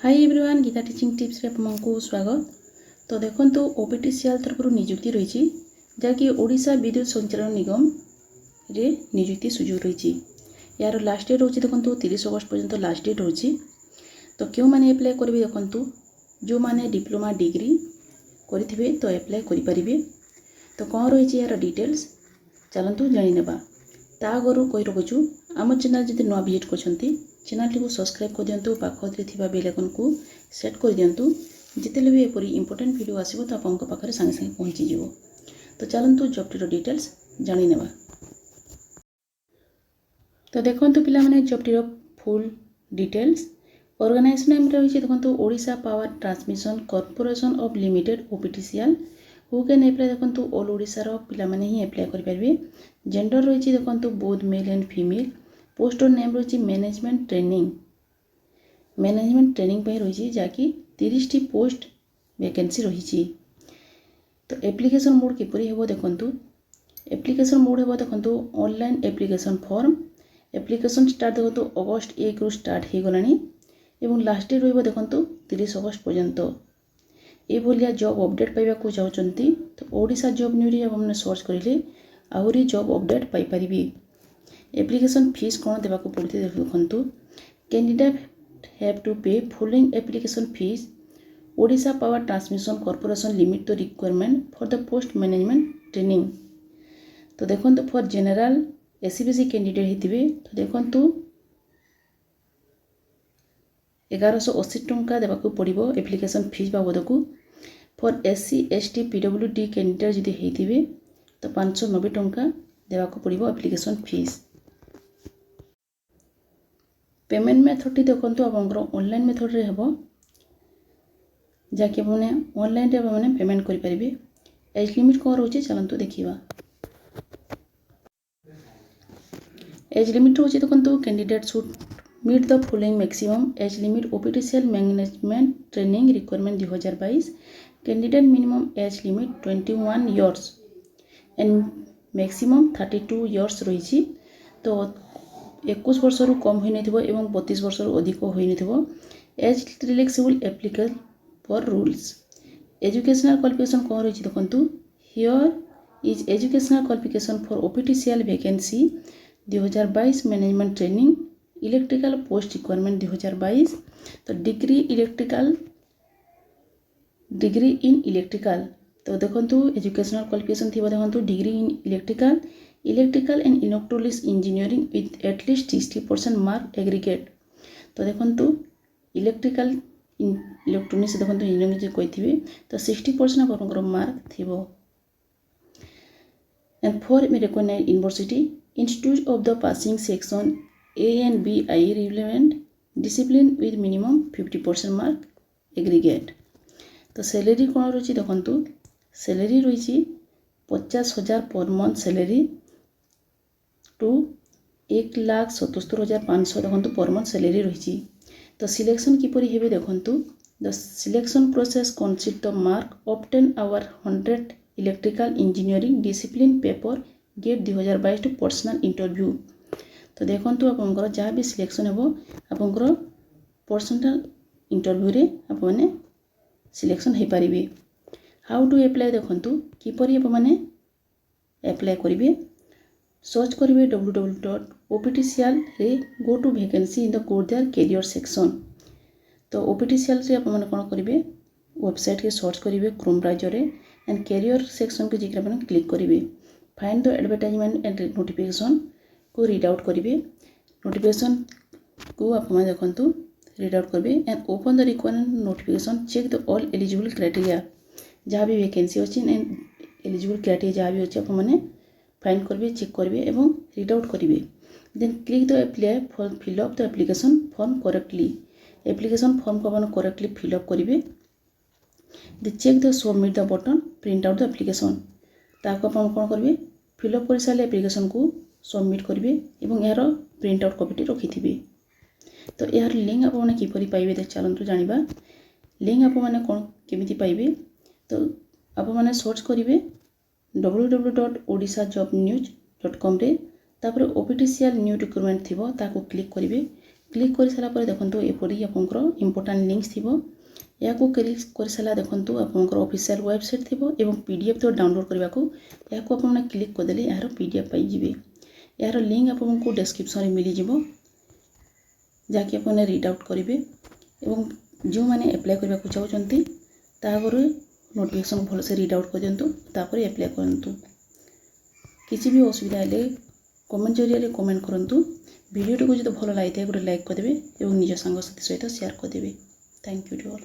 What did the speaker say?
हाय everyone, Geeta teaching tips रे आपको स्वागत। तो देखो ओपीटीसीएल तरफ नियुक्ति रही जहाँकि ओडिशा विद्युत संचालन निगम रे नियुक्ति सुजोग रही। यार लास्ट डेट रोचे देखो 30 अगस्त पर्यंत लास्ट डेट रोचे। तो क्यों मैंने अप्लाई करेंगे देखो जो मैंने डिप्लोमा डिग्री करेंगे तो अप्लाई करेंगे। तो कौन रही यार डिटेल्स चलतु जाने ता आगु कही रखुचु आम चैनल जब नुआ विजिट कर चैनल टी सब्सक्राइब कर दिंतु पाखे थी बेल आइकन को सेट कर दिंतु जिते भी एपरी इंपोर्टेंट वीडियो आसो तो आपंक पाखे सांगे सांगे पहुँची जीव। तो चलतु जॉबटीर डिटेल्स जानी नेबा। तो देखो पिला माने जॉबटीर फुल डिटेल्स ऑर्गेनाइजेशन नेम रही देखो Odisha power transmission corporation of limited OPTCL who can apply देखो ऑल ओडिशा पिला माने ही अप्लाई करेंगे। जेंडर रही देखो बोथ मेल एंड फीमेल। पोस्टर नेम रही मैनेजमेंट ट्रेनिंग रही जहाँकि 30 पोस्ट वैकेंसी रही। तो एप्लिकेशन मोड किपरि हेबो देखंतु। एप्लिकेशन मोड हेबो देखंतु online application form. Application start देखंतु अगस्त 1 रु स्टार्ट हो गलानी एवं लास्ट डेट रहिबो देखंतु 30 अगस्त पर्यंत। ए भलिया जॉब अपडेट पाइबा को चाहउचंती तो ओडिशा जॉब न्यू रे आपने सर्च करिले आहुरी जॉब अपडेट पाई परिबे। एप्लिकेशन फीस कौन देवा पड़ती देखु। कैंडिडेट हैव टू पे following application fees. Odisha power transmission corporation limit the requirement for the post management training. तो देखो फॉर जनरल एससीबीसी कैंडिडेट होते तो देखो 1180 टंका देवाक पड़ो एप्लिकेशन फीस बाबद को। For SC ST PWD candidate जदि होते तो 590 टंका देवाक पड़ो application fees. Payment method T देखो आप ऑनलाइन मेथड रे हेबो जहाँकि आपने ऑनलाइन रे मैंने पेमेंट करेंगे। एज लिमिट कौन रोचे चलतु देखा। एज लिमिट रोचे देखो candidate should meet the following maximum age limit OPTCL management training requirement 2022। Candidate minimum age limit 21 years and maximum 32 years रही। तो 21 वर्ष रु कम होई नथिबो एवं 32 वर्ष रु अधिक होई नथिबो। Age relaxable applicable for rules. Educational qualification कौन रही देखंतु here is educational qualification for OPTCL vacancy 2022 management training electrical post requirement 2022। तो डिग्री इन इलेक्ट्रिकल। तो देखंतु एजुकेशनल क्वालिफिकेशन थी देखंतु degree in electrical and electronics engineering with at least 60% mark aggregate. तो देखंतु इलेक्ट्रिकल इलेक्ट्रोनिक्स देखो इंजीनियरिंग जो कही तो 60% आप मार्क थी। And for recognised university institute of the passing section A and B I relevant discipline with minimum 50% mark aggregate. तो salary कौन रही देखो सैलरी रही 50,000 पर मंथ सैलरी टू 1,77,500 देखो पर मंथ सैलरी रही। तो सिलेक्शन किपरि हेबे देखंतु the selection process consist of mark obtain our 100 electrical engineering discipline paper GATE 2022 to personal interview. तो देखंतु आपनकर जहाँ भी सिलेक्शन हेबो आपनकर पर्सनल इंटरव्यू रे आपने सिलेक्शन हो पारिबे। हाउ टू अप्लाई देखंतु किपरि आपने अप्लाई करिवे। सर्च करेंगे www.optcl रे go to vacancy in the कोर्डियर कैरियर सेक्शन। तो ओपीटीसीएल से आप कौन करेंगे वेबसाइट के सर्च करेंगे Chrome browser and career section को जाकर आप क्लिक करेंगे। Find the advertisement and notification को रीड आउट करेंगे। नोटिफिकेशन को आप देखो रीड आउट करेंगे and open the requirement notification check the all eligible criteria जहाँ भी वैकेंसी अच्छी एंड एलिजिबल क्राइटेरिया जहाँ भी अच्छे आप फाइंड करेंगे चेक करेंगे एवं रीड आउट करेंगे। Then click the apply for fill up the application form correctly. Application form को आप करेक्टली फिलअप करेंगे। They check the submit the button print out the application. ताको आप कौन करेंगे फिलअप कर सारे एप्लिकेशन को सबमिट करेंगे और यार प्रिंट आउट कॉपी रखिथे। तो यार लिंक आपने किपरि पाइबे चलतु जानिबा। लिंक आपने कौन केमिति पाइबे तो आपने सर्च करेंगे www.odisajobnews.com रे तापर ओपीटीसीएल न्यू रिक्वायरमेंट थी ताको क्लिक करेंगे। क्लिक कर सारा पर देखंतु एपरि आपनकर इंपोर्टेंट लिंक्स थिबो या को क्लिक कर सारा देखंतु आपनकर ऑफिशियल वेबसाइट थिबो एवं पीडीएफ तो डाउनलोड करबा को या को आपन क्लिक कर देले यार पीडीएफ पाई जिवे यार लिंक आपनको डिस्क्रिप्शन रे मिली जिवो जाकि आपन रीड आउट करिवे एवं जो माने अप्लाई करबा को चाहउचंती तागरे नोटिफिकेशन भल से रीड आउट कर दियंतु तापर अप्लाई करंतु किसी भी असुविधा हेले कमेंट जरिया कमेंट करंतु वीडियो को जो भल लगी गोटे लाइक करदे और निज सांग साथी सहित शेयर करदे। Thank you to all.